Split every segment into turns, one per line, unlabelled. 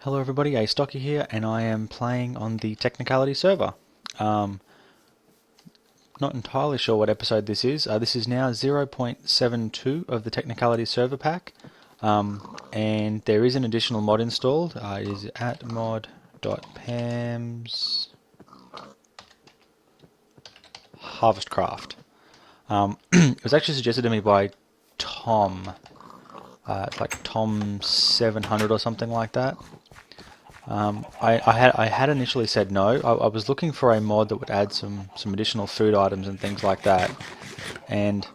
Hello everybody, Astocky here, and I am playing on the Technicality server. Not entirely sure what episode this is. This is now 0.72 of the Technicality server pack, and there is an additional mod installed. It is at mod.pams harvestcraft. It was actually suggested to me by Tom. It's like Tom 700 or something like that. I had initially said no. I was looking for a mod that would add some additional food items and things like that, and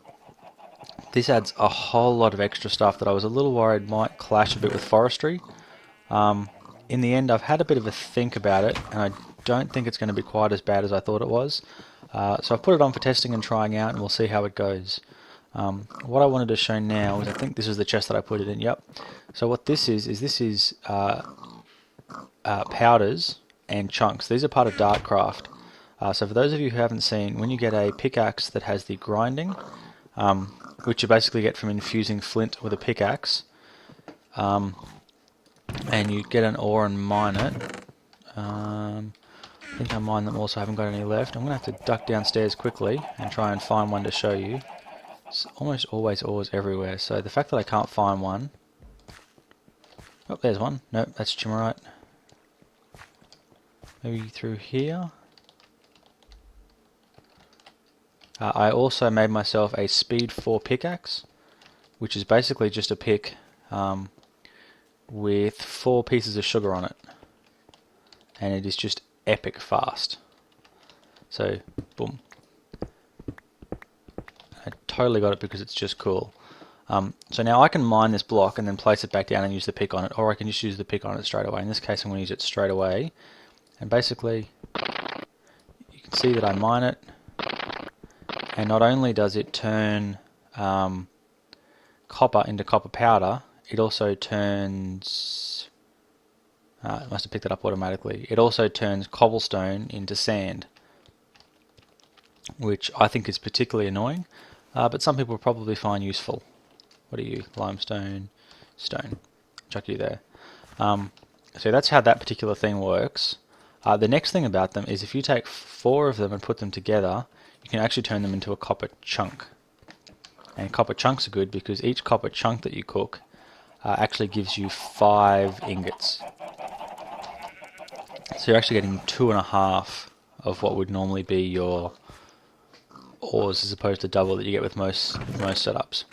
this adds a whole lot of extra stuff that I was a little worried might clash a bit with forestry. In the end, I've had a bit of a think about it, and I don't think it's going to be quite as bad as I thought it was. So I've put it on for testing and trying out, and we'll see how it goes. What I wanted to show now is, I think this is the chest that I put it in. Yep. So what this is powders and chunks. These are part of Dartcraft. So for those of you who haven't seen, when you get a pickaxe that has the grinding, which you basically get from infusing flint with a pickaxe, and you get an ore and mine it. I think I mined them also, I haven't got any left. I'm going to have to duck downstairs quickly and try and find one to show you. It's almost always ores everywhere, so the fact that I can't find one... Oh, there's one. Nope, that's chimmerite. Maybe through here. I also made myself a speed 4 pickaxe, which is basically just a pick with 4 pieces of sugar on it, and it is just epic fast. So boom, I totally got it because it's just cool. So now I can mine this block and then place it back down and use the pick on it, or I can just use the pick on it straight away. In this case I'm going to use it straight away. And basically, you can see that I mine it, and not only does it turn copper into copper powder, it also turns... it must have picked it up automatically. It also turns cobblestone into sand, which I think is particularly annoying, but some people will probably find useful. What are you? Limestone, stone. Chuck you there. So that's how that particular thing works. The next thing about them is if you take 4 of them and put them together, you can actually turn them into a copper chunk. And copper chunks are good because each copper chunk that you cook actually gives you 5 ingots. So you're actually getting 2.5 of what would normally be your ores, as opposed to double that you get with most setups.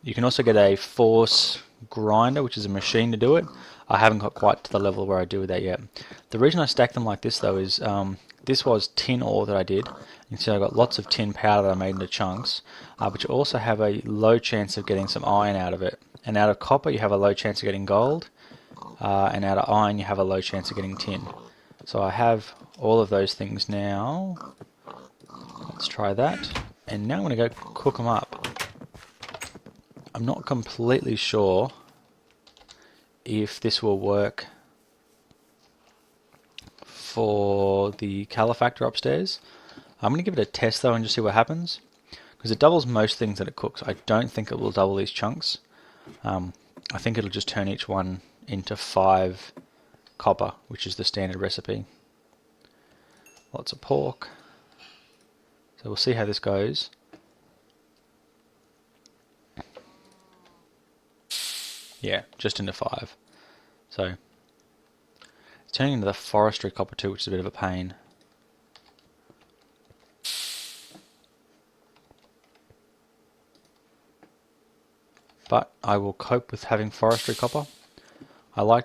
You can also get a force grinder, which is a machine to do it. I haven't got quite to the level where I do that yet. The reason I stack them like this though is this was tin ore that I did. You can see I got lots of tin powder that I made into chunks, but you also have a low chance of getting some iron out of it. And out of copper you have a low chance of getting gold, and out of iron you have a low chance of getting tin. So I have all of those things now. Let's try that. And now I'm going to go cook them up. I'm not completely sure if this will work for the calefactor upstairs. I'm going to give it a test though and just see what happens, because it doubles most things that it cooks. I don't think it will double these chunks. I think it'll just turn each one into 5 copper, which is the standard recipe. Lots of pork. So we'll see how this goes. Yeah, just into 5. So it's turning into the forestry copper too, which is a bit of a pain. But I will cope with having forestry copper. I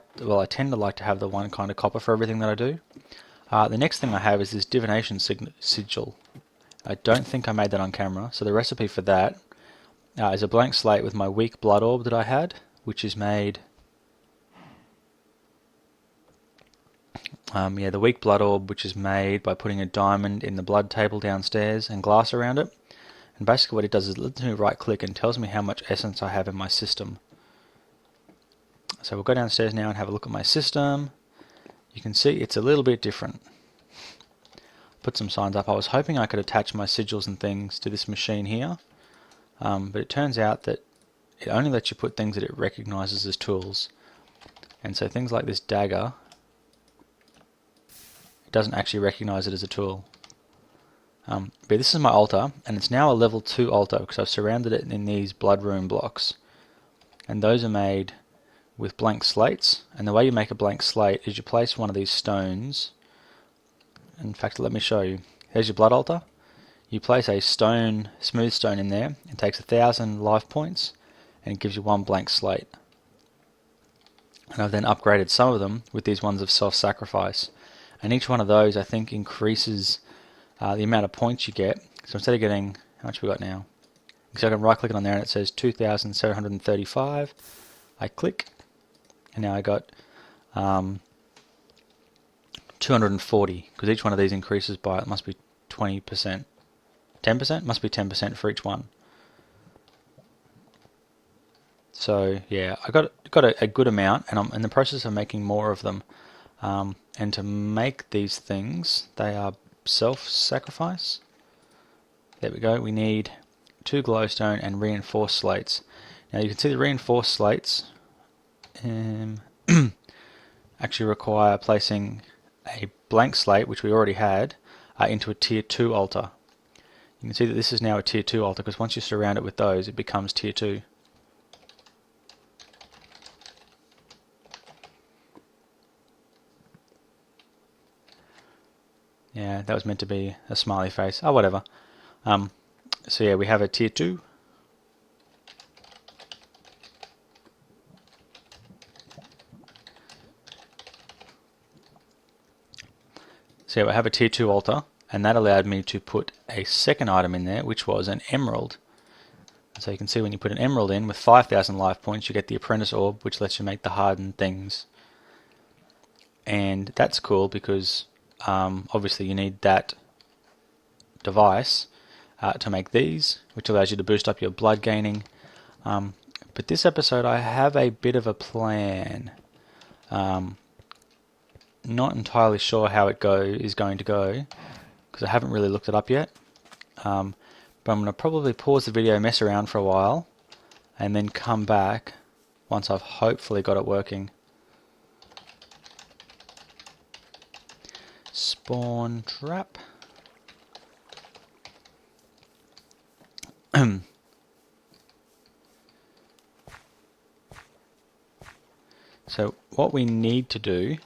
tend to like to have the one kind of copper for everything that I do. The next thing I have is this divination sigil. I don't think I made that on camera, so the recipe for that is a blank slate with my weak blood orb that I had, which is made... the weak blood orb, which is made by putting a diamond in the blood table downstairs and glass around it. And basically what it does is it lets me right click and tells me how much essence I have in my system. So we'll go downstairs now and have a look at my system. You can see it's a little bit different. Put some signs up. I was hoping I could attach my sigils and things to this machine here, but it turns out that it only lets you put things that it recognizes as tools. And so things like this dagger, it doesn't actually recognize it as a tool. But this is my altar, and it's now a level 2 altar because I've surrounded it in these blood rune blocks. And those are made with blank slates, and the way you make a blank slate is you place one of these stones. In fact, let me show you. Here's your blood altar. You place a stone, smooth stone in there. It takes 1,000 life points, and it gives you one blank slate. And I've then upgraded some of them with these ones of self-sacrifice. And each one of those, I think, increases the amount of points you get. So instead of getting, how much we got now? So I can right click it on there and it says 2,735. I click, and now I got 240, because each one of these increases by, it must be 20%. 10%? Must be 10% for each one. So yeah, I got a good amount, and I'm in the process of making more of them. And to make these things, they are self-sacrifice. There we go. We need 2 glowstone and reinforced slates. Now you can see the reinforced slates actually require placing a blank slate, which we already had, into a tier 2 altar. You can see that this is now a tier 2 altar, because once you surround it with those, it becomes tier 2. Yeah, that was meant to be a smiley face. Oh, whatever. So yeah, we have a tier 2. So yeah, I have a tier 2 altar, and that allowed me to put a second item in there, which was an emerald. So you can see when you put an emerald in with 5,000 life points, you get the apprentice orb, which lets you make the hardened things. And that's cool because obviously you need that device to make these, which allows you to boost up your blood gaining. But this episode I have a bit of a plan. Not entirely sure how it is going to go, because I haven't really looked it up yet. But I'm going to probably pause the video, mess around for a while, and then come back once I've hopefully got it working. Spawn trap. So what we need to do,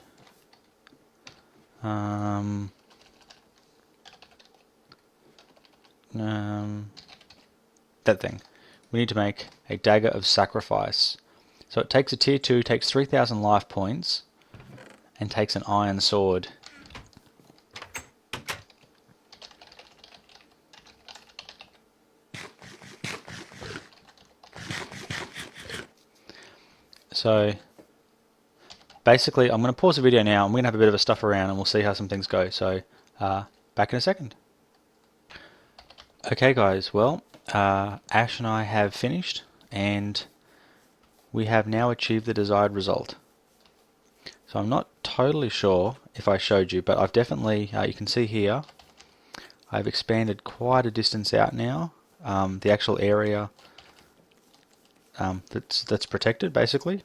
that thing. We need to make a dagger of sacrifice. So it takes a tier 2, takes 3,000 life points, and takes an iron sword. So basically I'm going to pause the video now, and we're going to have a bit of a stuff around and we'll see how some things go. So back in a second. Okay guys, well Ash and I have finished, and we have now achieved the desired result. So I'm not totally sure if I showed you, but I've definitely, you can see here, I've expanded quite a distance out now. The actual area that's protected, basically.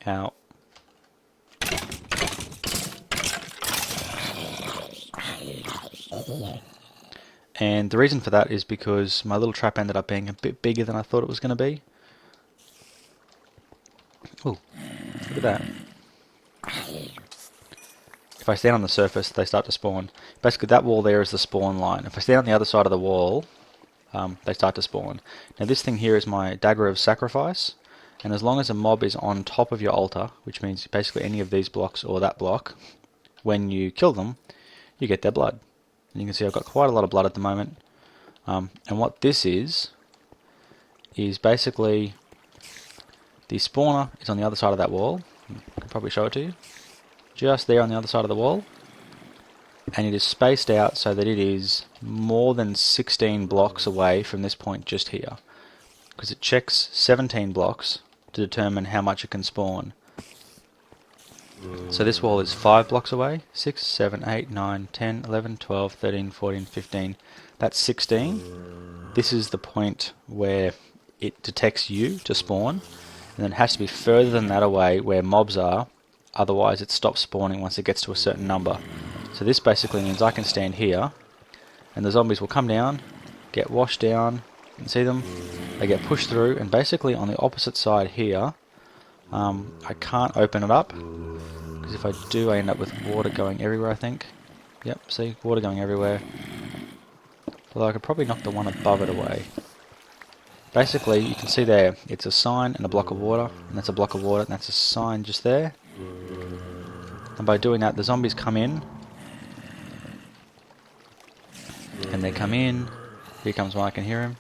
Ow. And the reason for that is because my little trap ended up being a bit bigger than I thought it was going to be. Ooh, look at that. If I stand on the surface, they start to spawn. Basically, that wall there is the spawn line. If I stand on the other side of the wall, they start to spawn. Now this thing here is my dagger of sacrifice, and as long as a mob is on top of your altar, which means basically any of these blocks or that block, when you kill them, you get their blood. And you can see I've got quite a lot of blood at the moment. And what this is basically the spawner is on the other side of that wall. I can probably show it to you. Just there on the other side of the wall. And it is spaced out so that it is more than 16 blocks away from this point just here. Because it checks 17 blocks to determine how much it can spawn. So this wall is 5 blocks away. 6, 7, 8, 9, 10, 11, 12, 13, 14, 15. That's 16. This is the point where it detects you to spawn, and then it has to be further than that away where mobs are, otherwise it stops spawning once it gets to a certain number. So this basically means I can stand here, and the zombies will come down, get washed down, you can see them, they get pushed through, and basically on the opposite side here, I can't open it up, because if I do I end up with water going everywhere, I think. Yep, see, water going everywhere. Although I could probably knock the one above it away. Basically, you can see there, it's a sign and a block of water, and that's a block of water, and that's a sign just there. And by doing that, the zombies come in, and they come in. Here comes one, I can hear him.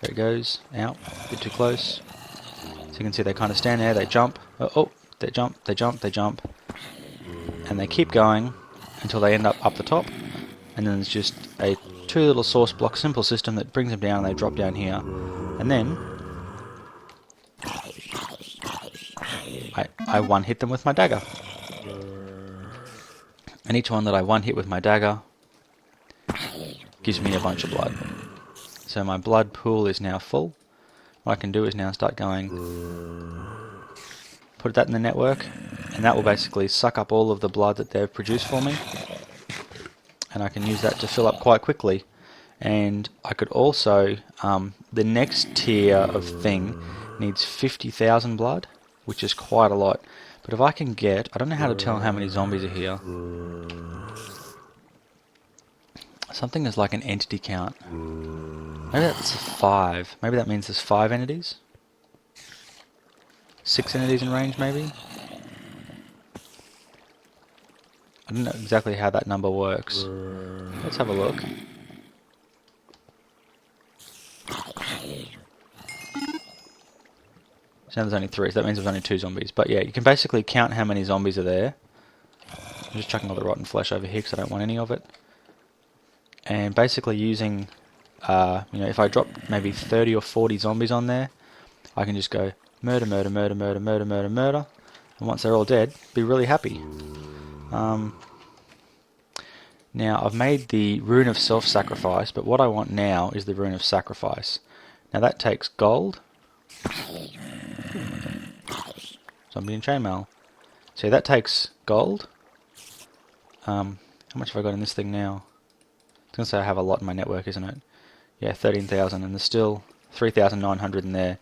There it goes, out, a bit too close. So you can see they kind of stand there, they jump, oh, they jump, they jump, they jump, and they keep going until they end up the top, and then there's just a 2 little source block simple system that brings them down and they drop down here, and then I one hit them with my dagger, and each one that I one hit with my dagger gives me a bunch of blood. So my blood pool is now full. What I can do is now start going, put that in the network, and that will basically suck up all of the blood that they've produced for me, and I can use that to fill up quite quickly. And I could also, the next tier of thing needs 50,000 blood, which is quite a lot. But if I can get, I don't know how to tell how many zombies are here. Something is like an entity count. Maybe that's 5. Maybe that means there's 5 entities? 6 entities in range, maybe? I don't know exactly how that number works. Let's have a look. So there's only 3, so that means there's only 2 zombies. But yeah, you can basically count how many zombies are there. I'm just chucking all the rotten flesh over here because I don't want any of it. And basically using, if I drop maybe 30 or 40 zombies on there, I can just go murder, murder, murder, murder, murder, murder, murder. And once they're all dead, be really happy. Now, I've made the Rune of Self-Sacrifice, but what I want now is the Rune of Sacrifice. Now that takes gold. Zombie in chainmail. So that takes gold. How much have I got in this thing now? I was going to say I have a lot in my network, isn't it? Yeah, 13,000, and there's still 3,900 in there.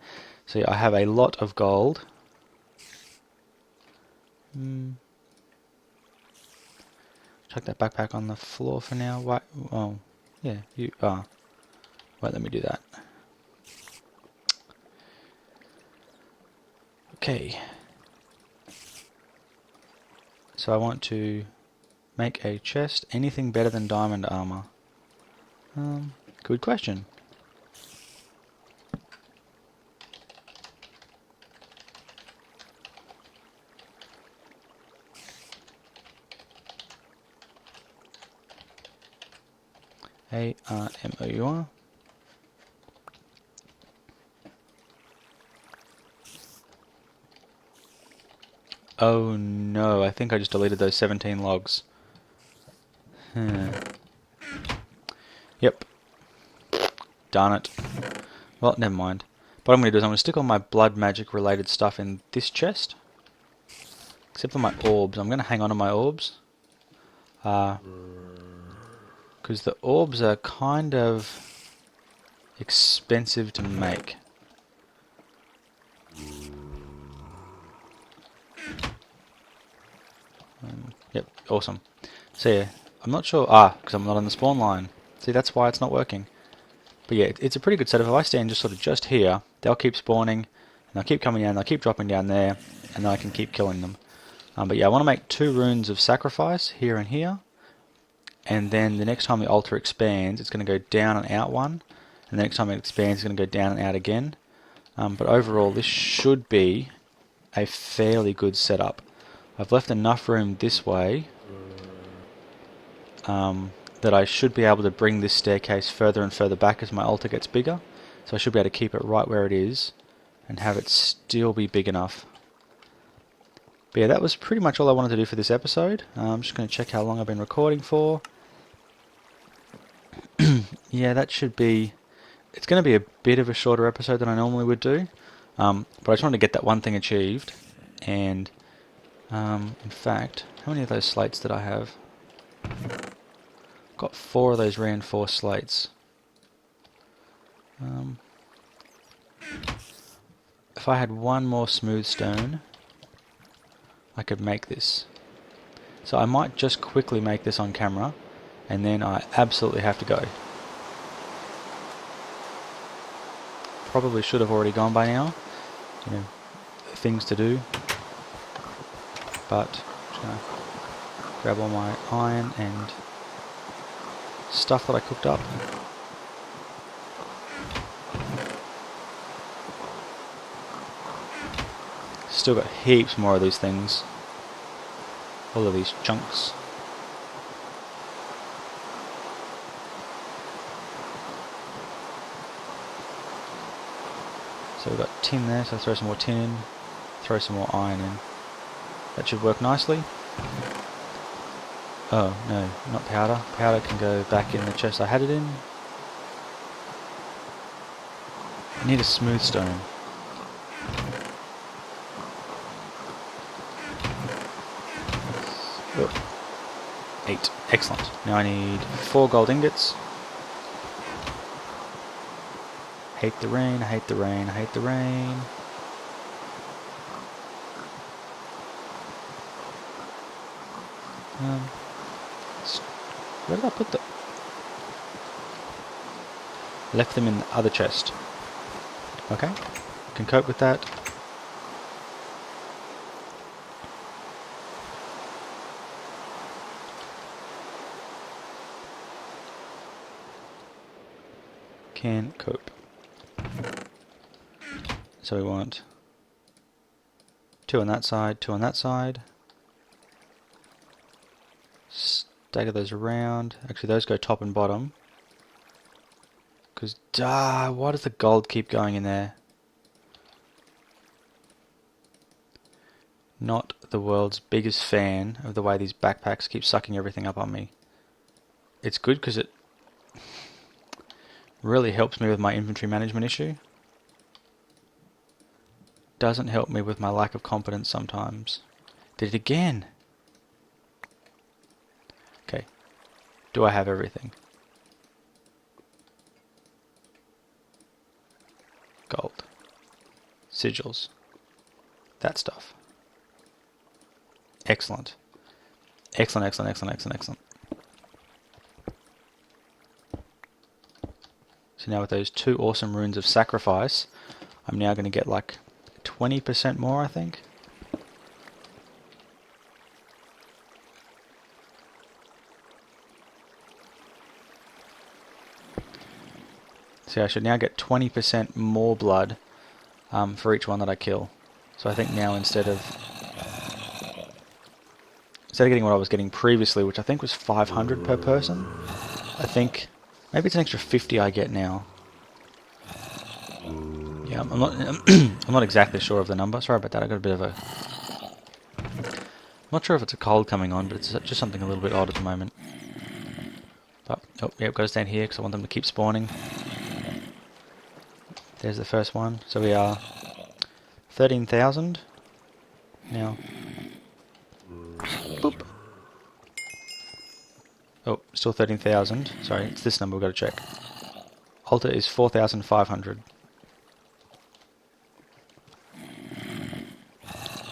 So I have a lot of gold. Chuck that backpack on the floor for now. Why? Oh, yeah, you are. Wait, let me do that. Okay. So I want to make a chest. Anything better than diamond armor? Good question. A-R-M-O-U-R. Oh no, I think I just deleted those 17 logs. Yep. Darn it. Well, never mind. What I'm going to do is I'm going to stick all my blood magic related stuff in this chest. Except for my orbs. I'm going to hang on to my orbs. Because the orbs are kind of expensive to make. Yep, awesome. So yeah, I'm not sure, because I'm not on the spawn line. See, that's why it's not working. But yeah, it's a pretty good setup. If I stand just here, they'll keep spawning, and they'll keep coming down, they'll keep dropping down there, and then I can keep killing them. But yeah, I want to make 2 runes of sacrifice, here and here. And then the next time the altar expands, it's going to go down and out one. And the next time it expands, it's going to go down and out again. But overall, this should be a fairly good setup. I've left enough room this way that I should be able to bring this staircase further and further back as my altar gets bigger. So I should be able to keep it right where it is and have it still be big enough. But yeah, that was pretty much all I wanted to do for this episode. I'm just going to check how long I've been recording for. Yeah, that should be... it's going to be a bit of a shorter episode than I normally would do, but I just wanted to get that one thing achieved. And in fact, how many of those slates did I have? Got 4 of those reinforced slates. If I had one more smooth stone, I could make this. So I might just quickly make this on camera, and then I absolutely have to go. Probably should have already gone by now, you know, things to do. But I'm just gonna grab all my iron and stuff that I cooked up. Still got heaps more of these things. All of these chunks. So we've got tin there, so throw some more tin in, throw some more iron in. That should work nicely. Oh, no, not powder. Powder can go back in the chest I had it in. I need a smooth stone. Oh. 8. Excellent. Now I need 4 gold ingots. Hate the rain, I hate the rain, I hate the rain. Where did I put them? Left them in the other chest. Okay, can cope with that. Can cope. So we want 2 on that side, 2 on that side. Stagger those around. Actually, those go top and bottom. Because, why does the gold keep going in there? Not the world's biggest fan of the way these backpacks keep sucking everything up on me. It's good because it really helps me with my inventory management issue. Doesn't help me with my lack of confidence sometimes. Did it again. Okay. Do I have everything? Gold. Sigils. That stuff. Excellent. Excellent, excellent, excellent, excellent, excellent. So now with those 2 awesome runes of sacrifice, I'm now going to get like 20% more, I think. So I should now get 20% more blood for each one that I kill. So I think now instead of getting what I was getting previously, which I think was 500 per person, I think maybe it's an extra 50 I get now. Yeah, I'm not exactly sure of the number. Sorry about that. I got a bit of a. I'm not sure if it's a cold coming on, but it's just something a little bit odd at the moment. But oh, yeah, I've got to stand here because I want them to keep spawning. There's the first one. So we are 13,000 now. Boop. Oh, still 13,000. Sorry, it's this number we've got to check. Altar is 4,500.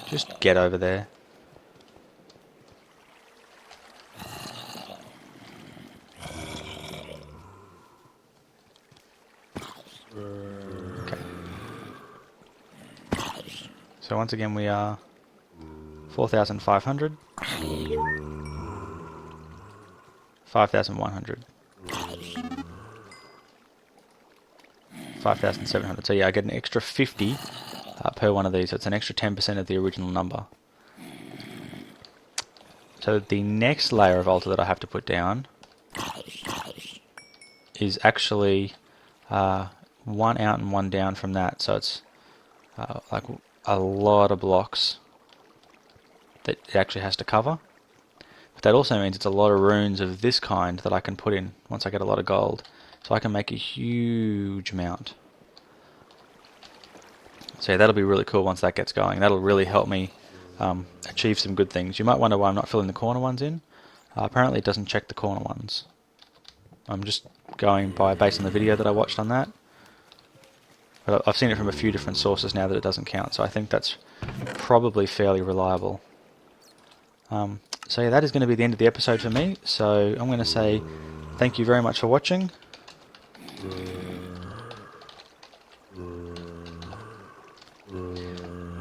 Just get over there. Okay. So once again we are 4,500. 5,100. 5,700. So yeah, I get an extra 50 per one of these. So it's an extra 10% of the original number. So the next layer of altar that I have to put down is actually 1 out and 1 down from that. So it's like a lot of blocks that it actually has to cover. But that also means it's a lot of runes of this kind that I can put in once I get a lot of gold. So I can make a huge amount. So yeah, that'll be really cool once that gets going. That'll really help me achieve some good things. You might wonder why I'm not filling the corner ones in. Apparently it doesn't check the corner ones. I'm just going based on the video that I watched on that. But I've seen it from a few different sources now that it doesn't count, so I think that's probably fairly reliable. So yeah, that is going to be the end of the episode for me. So I'm going to say thank you very much for watching.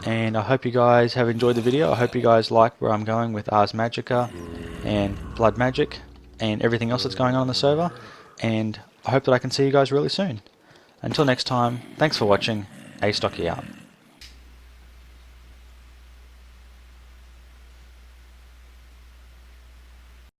And I hope you guys have enjoyed the video. I hope you guys like where I'm going with Ars Magica and Blood Magic and everything else that's going on the server. And I hope that I can see you guys really soon. Until next time, thanks for watching. Astocky out.